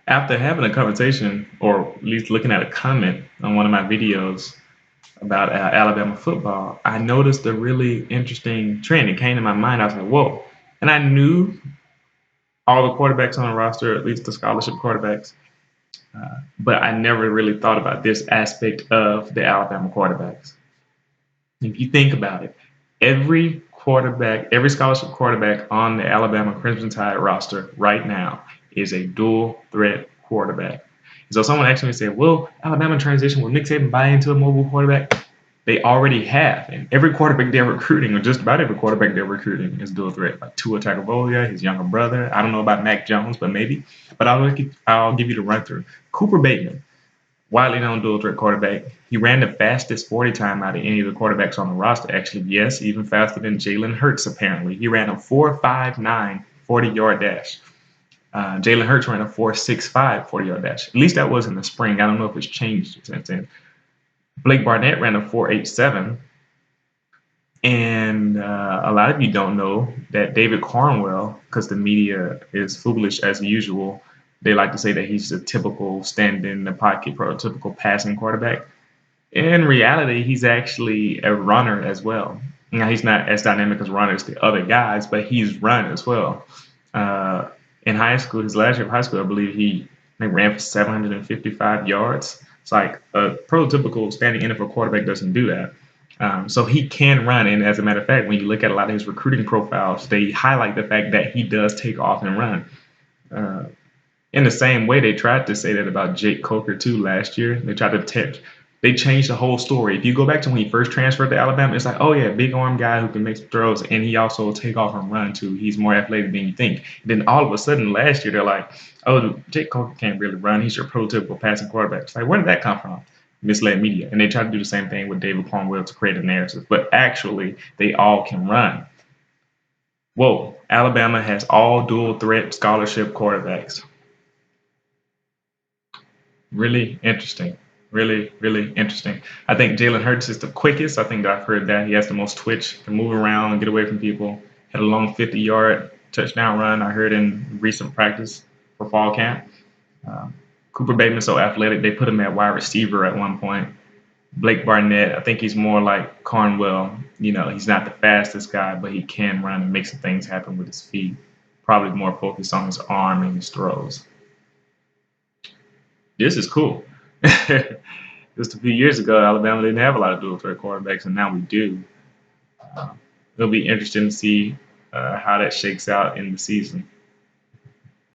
After having a conversation, or at least looking at a comment on one of my videos about Alabama football, I noticed a really interesting trend. It came to my mind. I was like, whoa. And I knew all the quarterbacks on the roster, at least the scholarship quarterbacks, but I never really thought about this aspect of the Alabama quarterbacks. If you think about it, every quarterback, every scholarship quarterback on the Alabama Crimson Tide roster right now is a dual threat quarterback. So someone actually said, "Will Alabama transition? Will Nick Saban buy into a mobile quarterback?" They already have, and every quarterback they're recruiting, or just about every quarterback they're recruiting, is dual threat. Like Tua Tagovailoa, his younger brother. I don't know about Mac Jones, but maybe. But I'll give you the run through. Cooper Bateman, widely known dual threat quarterback. He ran the fastest 40 time out of any of the quarterbacks on the roster. Actually, yes, even faster than Jalen Hurts, apparently. He ran a 4.59 40-yard dash. Jalen Hurts ran a 4.65 40-yard dash. At least that was in the spring. I don't know if it's changed since then. Blake Barnett ran a 4.87. And a lot of you don't know that David Cornwell, because the media is foolish as usual, they like to say that he's a typical stand in the pocket, prototypical passing quarterback. In reality, he's actually a runner as well. Now, he's not as dynamic as runners the other guys, but he's run as well. Uh, in high school, his last year of high school, I believe he ran for 755 yards. It's like a prototypical standing NFL quarterback doesn't do that. So he can run, and as a matter of fact, when you look at a lot of his recruiting profiles, they highlight the fact that he does take off and run. Uh, in the same way, they tried to say that about Jake Coker too last year. They changed the whole story. If you go back to when he first transferred to Alabama, it's like, oh yeah, big arm guy who can make some throws, and he also will take off and run too. He's more athletic than you think. And then all of a sudden last year, they're like, oh, Jake Coker can't really run. He's your prototypical passing quarterback. It's like, where did that come from? Misled media. And they try to do the same thing with David Cornwell to create a narrative. But actually, they all can run. Whoa, Alabama has all dual threat scholarship quarterbacks. Really interesting. Really, really interesting. I think Jalen Hurts is the quickest. I think that I've heard that. He has the most twitch, can move around and get away from people. Had a long 50-yard touchdown run, I heard in recent practice for fall camp. Um, Cooper Bateman's so athletic, they put him at wide receiver at one point. Blake Barnett, I think he's more like Cornwell. He's not the fastest guy, but he can run and make some things happen with his feet. Probably more focused on his arm and his throws. This is cool. Just a few years ago, Alabama didn't have a lot of dual threat quarterbacks, and now we do. Uh, It'll be interesting to see how that shakes out in the season.